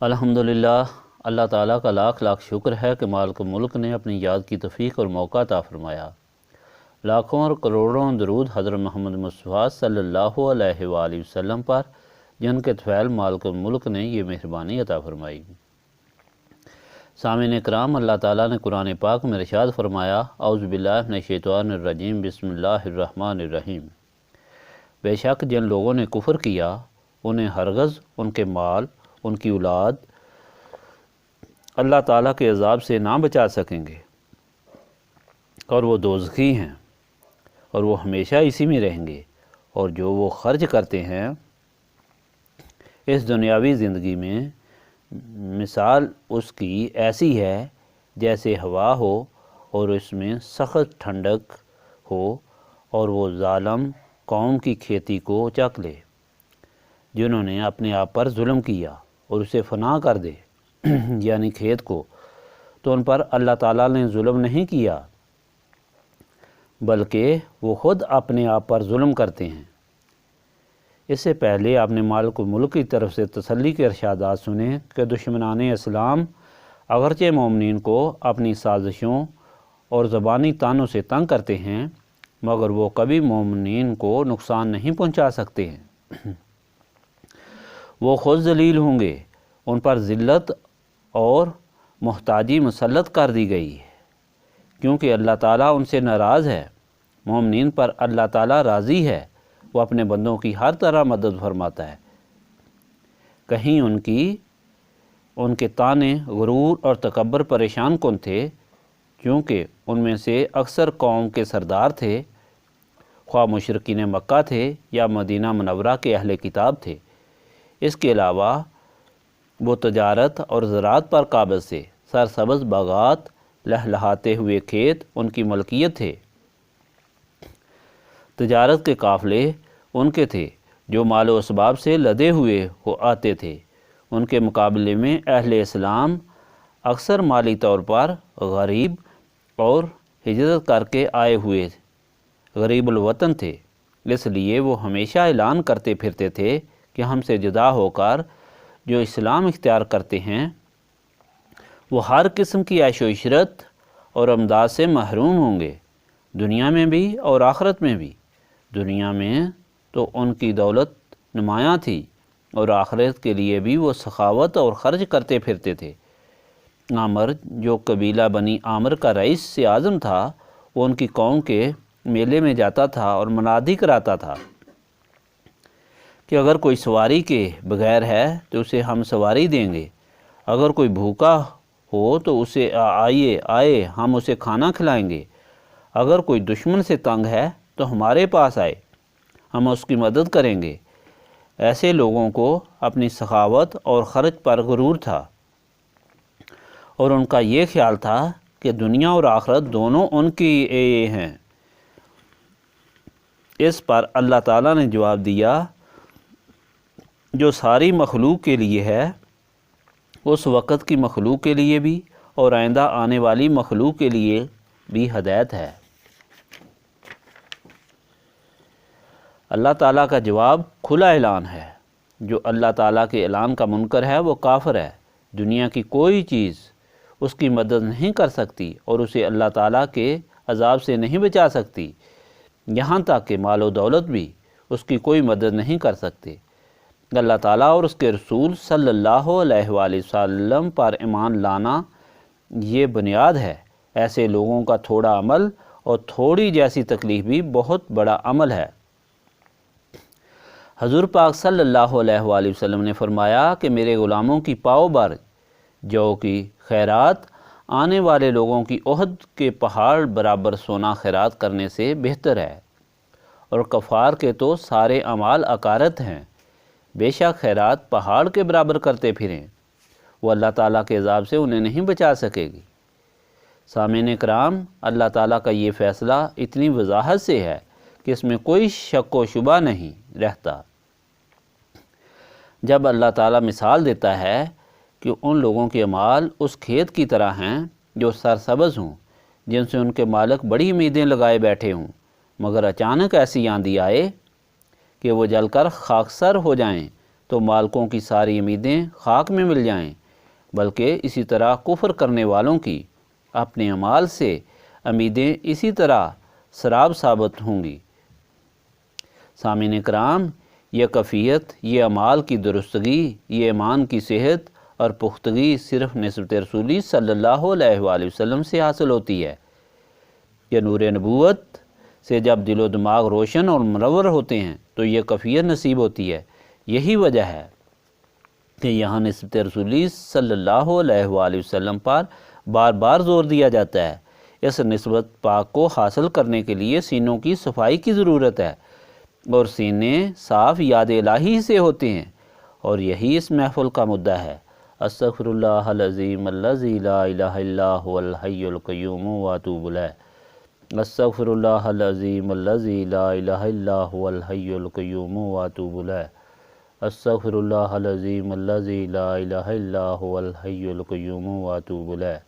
الحمدللہ، اللہ تعالیٰ کا لاکھ لاکھ شکر ہے کہ مالک ملک نے اپنی یاد کی توفیق اور موقع عطا فرمایا۔ لاکھوں اور کروڑوں درود حضرت محمد مصطفیٰ صلی اللہ علیہ وآلہ وسلم پر، جن کے طفیل مالک ملک نے یہ مہربانی عطا فرمائی۔ سامعین کرام، اللہ تعالیٰ نے قرآن پاک میں ارشاد فرمایا، اعوذ باللہ من الشیطان الرجیم، بسم اللہ الرحمن الرحیم۔ بے شک جن لوگوں نے کفر کیا، انہیں ہرگز ان کے مال، ان کی اولاد اللہ تعالیٰ کے عذاب سے نہ بچا سکیں گے، اور وہ دوزخی ہیں، اور وہ ہمیشہ اسی میں رہیں گے۔ اور جو وہ خرچ کرتے ہیں اس دنیاوی زندگی میں، مثال اس کی ایسی ہے جیسے ہوا ہو اور اس میں سخت ٹھنڈک ہو، اور وہ ظالم قوم کی کھیتی کو چک لے، جنہوں نے اپنے آپ پر ظلم کیا اور اسے فنا کر دے، یعنی کھیت کو، تو ان پر اللہ تعالیٰ نے ظلم نہیں کیا، بلکہ وہ خود اپنے آپ پر ظلم کرتے ہیں۔ اس سے پہلے آپ نے مالک ملک کی طرف سے تسلی کے ارشادات سنے کہ دشمنان اسلام اگرچہ مومنین کو اپنی سازشوں اور زبانی طعنوں سے تنگ کرتے ہیں، مگر وہ کبھی مومنین کو نقصان نہیں پہنچا سکتے ہیں۔ وہ خود ذلیل ہوں گے، ان پر ذلت اور محتاجی مسلط کر دی گئی ہے، کیونکہ اللہ تعالیٰ ان سے ناراض ہے۔ مومنین پر اللہ تعالیٰ راضی ہے، وہ اپنے بندوں کی ہر طرح مدد فرماتا ہے۔ کہیں ان کے طعنے، غرور اور تکبر پریشان کن تھے، کیونکہ ان میں سے اکثر قوم کے سردار تھے، خواہ مشرکین مکہ تھے یا مدینہ منورہ کے اہل کتاب تھے۔ اس کے علاوہ وہ تجارت اور زراعت پر قابض تھے۔ سرسبز باغات، لہلہاتے ہوئے کھیت ان کی ملکیت تھے۔ تجارت کے قافلے ان کے تھے جو مال و اسباب سے لدے ہوئے آتے تھے۔ ان کے مقابلے میں اہل اسلام اکثر مالی طور پر غریب اور ہجرت کر کے آئے ہوئے غریب الوطن تھے، اس لیے وہ ہمیشہ اعلان کرتے پھرتے تھے کہ ہم سے جدا ہو کر جو اسلام اختیار کرتے ہیں وہ ہر قسم کی عیش و عشرت اور امداد سے محروم ہوں گے، دنیا میں بھی اور آخرت میں بھی۔ دنیا میں تو ان کی دولت نمایاں تھی، اور آخرت کے لیے بھی وہ سخاوت اور خرچ کرتے پھرتے تھے۔ عامر، جو قبیلہ بنی عامر کا رئیس اعظم تھا، وہ ان کی قوم کے میلے میں جاتا تھا اور منادی کراتا تھا کہ اگر کوئی سواری کے بغیر ہے تو اسے ہم سواری دیں گے، اگر کوئی بھوکا ہو تو اسے آئے ہم اسے کھانا کھلائیں گے، اگر کوئی دشمن سے تنگ ہے تو ہمارے پاس آئے، ہم اس کی مدد کریں گے۔ ایسے لوگوں کو اپنی سخاوت اور خرچ پر غرور تھا، اور ان کا یہ خیال تھا کہ دنیا اور آخرت دونوں ان کی ہیں۔ اس پر اللہ تعالیٰ نے جواب دیا، جو ساری مخلوق کے لیے ہے، اس وقت کی مخلوق کے لیے بھی اور آئندہ آنے والی مخلوق کے لیے بھی ہدایت ہے۔ اللہ تعالیٰ کا جواب کھلا اعلان ہے۔ جو اللہ تعالیٰ کے اعلان کا منکر ہے وہ کافر ہے۔ دنیا کی کوئی چیز اس کی مدد نہیں کر سکتی اور اسے اللہ تعالیٰ کے عذاب سے نہیں بچا سکتی، یہاں تک کہ مال و دولت بھی اس کی کوئی مدد نہیں کر سکتے۔ اللہ تعالیٰ اور اس کے رسول صلی اللہ علیہ وآلہ وسلم پر ایمان لانا یہ بنیاد ہے۔ ایسے لوگوں کا تھوڑا عمل اور تھوڑی جیسی تکلیف بھی بہت بڑا عمل ہے۔ حضور پاک صلی اللہ علیہ وآلہ وسلم نے فرمایا کہ میرے غلاموں کی پاؤ بھر جو کی خیرات آنے والے لوگوں کی احد کے پہاڑ برابر سونا خیرات کرنے سے بہتر ہے، اور کفار کے تو سارے اعمال اکارت ہیں، بے شک خیرات پہاڑ کے برابر کرتے پھریں، وہ اللہ تعالیٰ کے عذاب سے انہیں نہیں بچا سکے گی۔ سامعین کرام، اللہ تعالیٰ کا یہ فیصلہ اتنی وضاحت سے ہے کہ اس میں کوئی شک و شبہ نہیں رہتا۔ جب اللہ تعالیٰ مثال دیتا ہے کہ ان لوگوں کے اعمال اس کھیت کی طرح ہیں جو سرسبز ہوں، جن سے ان کے مالک بڑی امیدیں لگائے بیٹھے ہوں، مگر اچانک ایسی آندھی آئے کہ وہ جل کر خاکسر ہو جائیں، تو مالکوں کی ساری امیدیں خاک میں مل جائیں، بلکہ اسی طرح کفر کرنے والوں کی اپنے اعمال سے امیدیں اسی طرح سراب ثابت ہوں گی۔ سامعین کرام، یہ کیفیت، یہ اعمال کی درستگی، یہ ایمان کی صحت اور پختگی صرف نسبت رسولی صلی اللہ علیہ وآلہ وسلم سے حاصل ہوتی ہے۔ یہ نور نبوت سے جب دل و دماغ روشن اور منور ہوتے ہیں تو یہ کیفیت نصیب ہوتی ہے۔ یہی وجہ ہے کہ یہاں نسبت رسولی صلی اللہ علیہ وآلہ وسلم پر بار بار زور دیا جاتا ہے۔ اس نسبت پاک کو حاصل کرنے کے لیے سینوں کی صفائی کی ضرورت ہے، اور سینے صاف یاد الہی سے ہوتے ہیں، اور یہی اس محفل کا مدعا ہے۔ استغفر اللہ العظیم الذی لا الہ الا هو الحی القیوم واتوب الیہ۔ استغفر اللہ العظیم الذی لا الہ الا هو الحی القیوم واتوب الیہ۔ استغفر اللہ العظیم الذی لا الہ الا هو الحی القیوم واتوب الیہ۔